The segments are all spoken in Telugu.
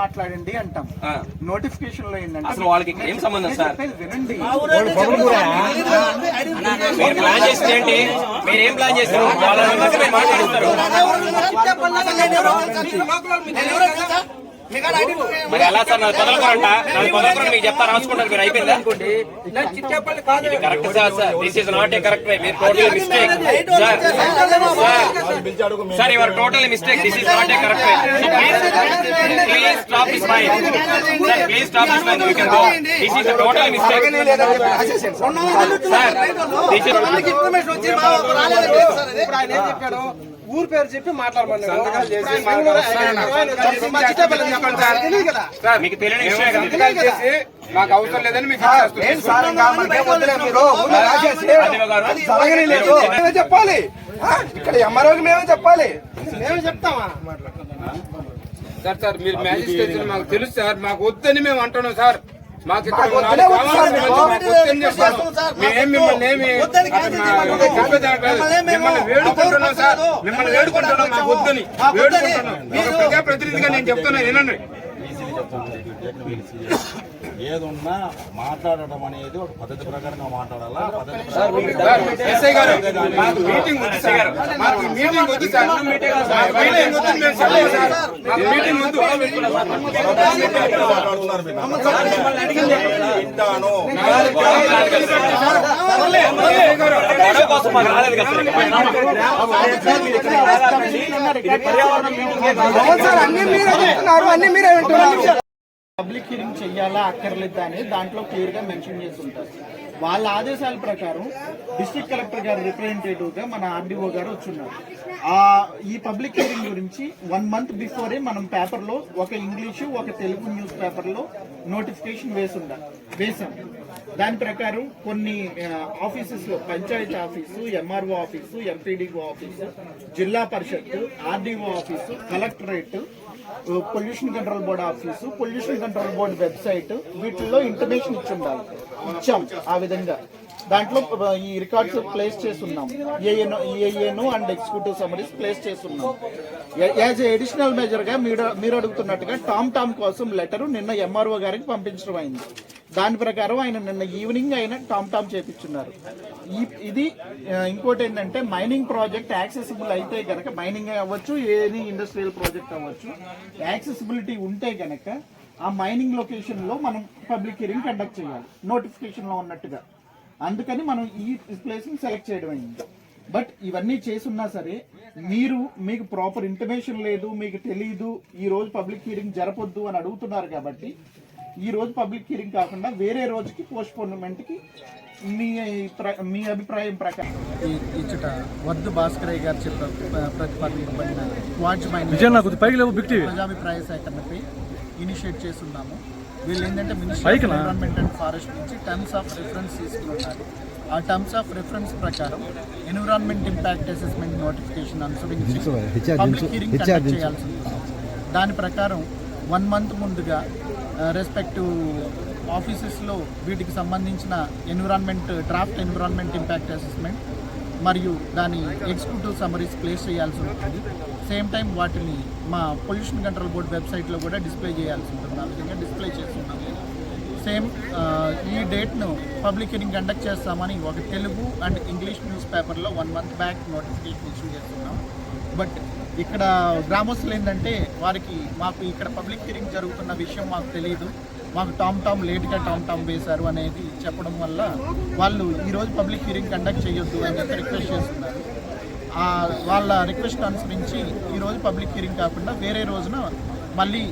మాట్లాడండి అంటాం. నోటిఫికేషన్ లో ఏంటంటే అసలు వాళ్ళకి ఏం సంబంధం సార్? వినండి, మీరు ప్లాన్ చేస్తే ఏంటి? మీరు ఏం ప్లాన్ చేస్తారు? మాట్లాడిస్తారు మరి ఎలా సార్? నాకు కుదరకుండా మీకు చెప్తా, రాసుకుంటారు. మీరు అయిపోయిందా? ఇది correct sir. This is not a correct way. మీరు total mistake sir. Your total mistake. This is not a correct way. Please stop this mind sir. Please stop this mind. You can go. This is total mistake sir. This is ఊరు పేరు చెప్పి మాట్లాడమన్నారు. మీకు తెలియని విషయం మాకు అవసరం లేదని మీకు చెప్పాలి. ఇక్కడ ఎంఆర్ఓకి మేమే చెప్పాలి. మేమే చెప్తామా సార్? మీరు మ్యాజిస్ట్రేట్ మాకు తెలుసు సార్. మాకు వద్దని మేము అంటున్నాం సార్. మాకు ఇక్కడ మిమ్మల్ని వేడుకుంటున్నాం సార్. మిమ్మల్ని వేడుకుంటున్నాం. మాకు వద్దని వేడుకుంటున్నాం. ప్రజాప్రతినిధిగా నేను చెప్తున్నా, వినండి. ఏదున్నా మాట్లాడటం అనేది ఒక పద్ధతి ప్రకారంగా మాట్లాడాలా. ఎస్ఐ గారు మాకు మీటింగ్ వద్దు సార్. మాకు మీటింగ్ వద్దు సార్. మీటింగ్ వద్దు. మేము చెప్పాము సార్. మాకు మీటింగ్ వద్దు. అన్ని మీరే చెప్తున్నారు, అన్ని మీరే వింటున్నారు. పబ్లిక్ హియరింగ్ చెయ్యాలా అక్కర్లేదా అని దాంట్లో క్లియర్ గా మెన్షన్ చేసి ఉంటారు. వాళ్ళ ఆదేశాల ప్రకారం డిస్ట్రిక్ట్ కలెక్టర్ గారు రిప్రజెంటేటివ్ గా మన ఆర్డీఓ గారు వచ్చున్నారు. ఈ పబ్లిక్ హియరింగ్ గురించి 1 month బిఫోరే మనం పేపర్ లో ఒక ఇంగ్లీషు ఒక తెలుగు న్యూస్ పేపర్ లో నోటిఫికేషన్ వేసాం. దాని ప్రకారం కొన్ని ఆఫీసెస్ లో panchayat office, MRO office, MPDO office, Zilla Parishad, RDO office, collectorate, pollution control board office, pollution control board website, వీటిల్లో ఇంటిమేషన్ ఇచ్చాం. ఆ విధంగా దాంట్లో ఈ రికార్డ్స్ ప్లేస్ చేస్తున్నాం. ఏఏను అండ్ ఎగ్జిక్యూటివ్ సమరీస్ ప్లేస్ చేస్తున్నాం. యాజ్ ఎడిషనల్ మెజర్ గా మీరు అడుగుతున్నట్టుగా టామ్ కోసం లెటర్ నిన్న ఎంఆర్ఓ గారికి పంపించడం అయింది. దాని ప్రకారం ఆయన నిన్న ఈవినింగ్ ఆయన టామ్ చేపించున్నారు. ఇది ఇంకోటి ఏంటంటే మైనింగ్ ప్రాజెక్ట్ యాక్సెసిబుల్ అయితే గనక, మైనింగ్ అవ్వచ్చు, ఏది ఇండస్ట్రియల్ ప్రాజెక్ట్ అవ్వచ్చు, యాక్సెసిబిలిటీ ఉంటే గనక ఆ మైనింగ్ లొకేషన్ లో మనం పబ్లిక్ హియరింగ్ కండక్ట్ చేయాలి నోటిఫికేషన్ లో ఉన్నట్టుగా. అందుకని మనం ఈ ప్లేస్ ని సెలెక్ట్ చేయడం అయింది. బట్ ఇవన్నీ చేసున్నా సరే మీకు ప్రాపర్ ఇంటిమేషన్ లేదు, మీకు తెలీదు, ఈ రోజు పబ్లిక్ హియరింగ్ జరపొద్దు అని అడుగుతున్నారు. కాబట్టి ఈ రోజు పబ్లిక్ హియరింగ్ కాకుండా వేరే రోజుకి పోస్ట్పోన్మెంట్ కి మీ అభిప్రాయం ప్రకారం ఇచ్చట వద్దు భాస్కరయ్య గారు ప్రతిపాదించబడిన ప్రజాభిప్రాయ సేకరణపై ఇనిషియేట్ చేస్తున్నాము. వీళ్ళు ఏంటంటే ministry of environment and forest నుంచి టర్మ్స్ ఆఫ్ రిఫరెన్స్ తీసుకున్నారు. ఆ టర్మ్స్ ఆఫ్ రిఫరెన్స్ ప్రకారం ఎన్విరాన్మెంట్ ఇంపాక్ట్ అసెస్మెంట్ నోటిఫికేషన్ అనుసరించి పబ్లిక్ హియరింగ్ కండక్ట్ చేయాల్సి ఉంటుంది. దాని ప్రకారం 1 month ముందుగా రెస్పెక్టివ్ ఆఫీసెస్లో వీటికి సంబంధించిన డ్రాఫ్ట్ ఎన్విరాన్మెంట్ ఇంపాక్ట్ అసెస్మెంట్ మరియు దాని ఎగ్జిక్యూటివ్ సమరీస్ ప్లేస్ చేయాల్సి ఉంటుంది. సేమ్ టైం వాటిని మా పొల్యూషన్ కంట్రోల్ బోర్డు వెబ్సైట్లో కూడా డిస్ప్లే చేయాల్సి ఉంటుంది. ఆ విధంగా డిస్ప్లే చేస్తున్నాము. సేమ్ ఈ డేట్ను పబ్లిక్ హియరింగ్ కండక్ట్ చేస్తామని ఒక తెలుగు అండ్ ఇంగ్లీష్ న్యూస్ పేపర్లో 1 month బ్యాక్ నోటిఫికేషన్ ఇష్యూ చేస్తున్నాం. బట్ ఇక్కడ గ్రామస్తులు ఏంటంటే మాకు ఇక్కడ పబ్లిక్ హియరింగ్ జరుగుతున్న విషయం మాకు తెలియదు, మాకు టామ్ లేట్గా టామ్ వేశారు అనేది చెప్పడం వల్ల వాళ్ళు ఈరోజు పబ్లిక్ హియరింగ్ కండక్ట్ చేయొద్దు అని చెప్పి రిక్వెస్ట్ చేస్తున్నారు. వాళ్ళ రిక్వెస్ట్ అనుసరించి ఈరోజు పబ్లిక్ హియరింగ్ కాకుండా వేరే రోజున మళ్ళీ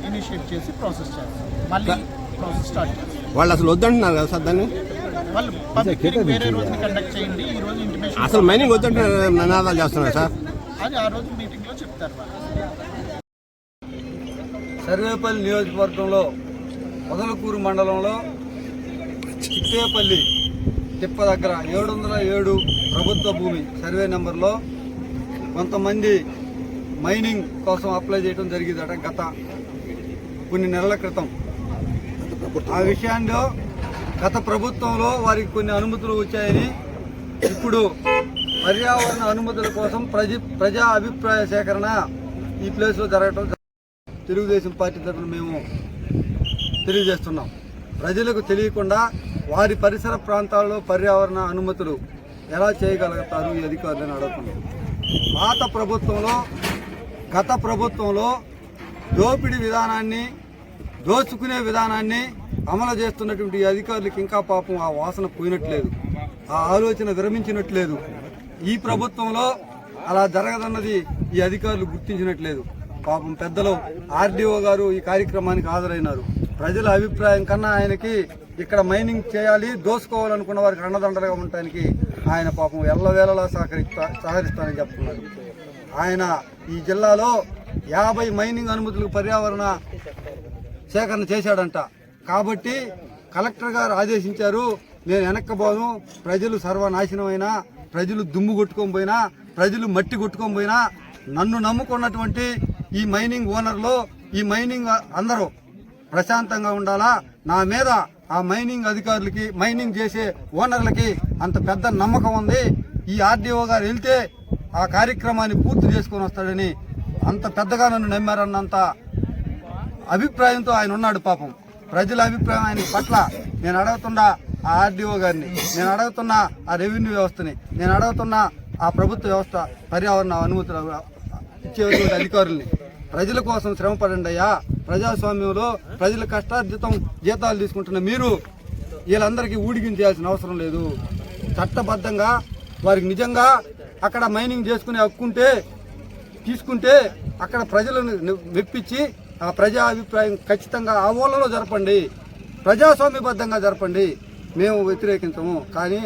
ఇనిషియేట్ చేసి ప్రాసెస్ చేస్తారు. మళ్ళీ ప్రాసెస్ స్టార్ట్ చేస్తారు. వాళ్ళు అసలు వద్దంటున్నారు కదా సార్ దాన్ని. వాళ్ళు పబ్లిక్ హియరింగ్ వేరే రోజున కండక్ట్ చేయండి, ఈ రోజు ఇంటిమేషన్ అసలు మైనింగ్ వద్దంటున్నారు నినాదాలు చేస్తున్నారు సార్. అది ఆ రోజు మీటింగ్లో చెప్తారు. సర్వేపల్లి నియోజకవర్గంలో మొదలకూరు మండలంలో చిట్టేపల్లి తిప్ప దగ్గర 707 ప్రభుత్వ భూమి సర్వే నెంబర్లో కొంతమంది మైనింగ్ కోసం అప్లై చేయడం జరిగిందట గత కొన్ని నెలల క్రితం. ఆ విషయాల్లో గత ప్రభుత్వంలో వారికి కొన్ని అనుమతులు వచ్చాయని ఇప్పుడు పర్యావరణ అనుమతుల కోసం ప్రజా అభిప్రాయ సేకరణ ఈ ప్లేస్లో జరగటం తెలుగుదేశం పార్టీ తరఫున మేము తెలియజేస్తున్నాం. ప్రజలకు తెలియకుండా వారి పరిసర ప్రాంతాల్లో పర్యావరణ అనుమతులు ఎలా చేయగలుగుతారు ఈ అధికారులను అడుగుతున్నాం. గత ప్రభుత్వంలో దోపిడీ విధానాన్ని, దోచుకునే విధానాన్ని అమలు చేస్తున్నటువంటి ఈ అధికారులకు ఇంకా పాపం ఆ వాసన పోయినట్లేదు, ఆ ఆలోచన విరమించినట్లేదు. ఈ ప్రభుత్వంలో అలా జరగదన్నది ఈ అధికారులు గుర్తించినట్లేదు. పాపం పెద్దలు ఆర్డీఓ గారు ఈ కార్యక్రమానికి హాజరైనారు. ప్రజల అభిప్రాయం కన్నా ఆయనకి ఇక్కడ మైనింగ్ చేయాలి, దోసుకోవాలనుకున్న వారికి అండదండలుగా ఉండటానికి ఆయన పాపం ఎల్లవేళలా సహకరిస్తానని చెప్తున్నారు. ఆయన ఈ జిల్లాలో 50 మైనింగ్ అనుమతులకు పర్యావరణ సేకరణ చేశాడంట. కాబట్టి కలెక్టర్ గారు ఆదేశించారు, నేను వెనక్కబోను, ప్రజలు సర్వనాశనమైనా, ప్రజలు దుమ్ము కొట్టుకొని పోయినా, ప్రజలు మట్టి కొట్టుకొని పోయినా, నన్ను నమ్ముకున్నటువంటి ఈ మైనింగ్ ఓనర్లు, ఈ మైనింగ్ అందరూ ప్రశాంతంగా ఉండాలా. నా మీద ఆ మైనింగ్ అధికారులకి, మైనింగ్ చేసే ఓనర్లకి అంత పెద్ద నమ్మకం ఉంది. ఈ ఆర్డీఓ గారు వెళ్తే ఆ కార్యక్రమాన్ని పూర్తి చేసుకొని వస్తాడని అంత పెద్దగా నన్ను నమ్మారన్నంత అభిప్రాయంతో ఆయన ఉన్నాడు. పాపం ప్రజల అభిప్రాయం ఆయన పట్ల నేను అడుగుతున్న ఆ ఆర్డీఓ గారిని, నేను అడుగుతున్న ఆ రెవెన్యూ వ్యవస్థని, నేను అడుగుతున్న ఆ ప్రభుత్వ వ్యవస్థ పర్యావరణ అనుమతులు ఇచ్చేటువంటి అధికారుల్ని, ప్రజల కోసం శ్రమపడండి అయ్యా. ప్రజాస్వామ్యంలో ప్రజల కష్టార్జితం జీతాలు తీసుకుంటున్న మీరు వీళ్ళందరికీ ఊడిగించాల్సిన అవసరం లేదు. చట్టబద్ధంగా వారికి నిజంగా అక్కడ మైనింగ్ చేసుకునే హక్కుంటే తీసుకుంటే అక్కడ ప్రజలను మెప్పించి ఆ ప్రజా అభిప్రాయం ఖచ్చితంగా ఆ ఊళ్ళలో జరపండి, ప్రజాస్వామ్యబద్ధంగా జరపండి. మేము వ్యతిరేకించము. కానీ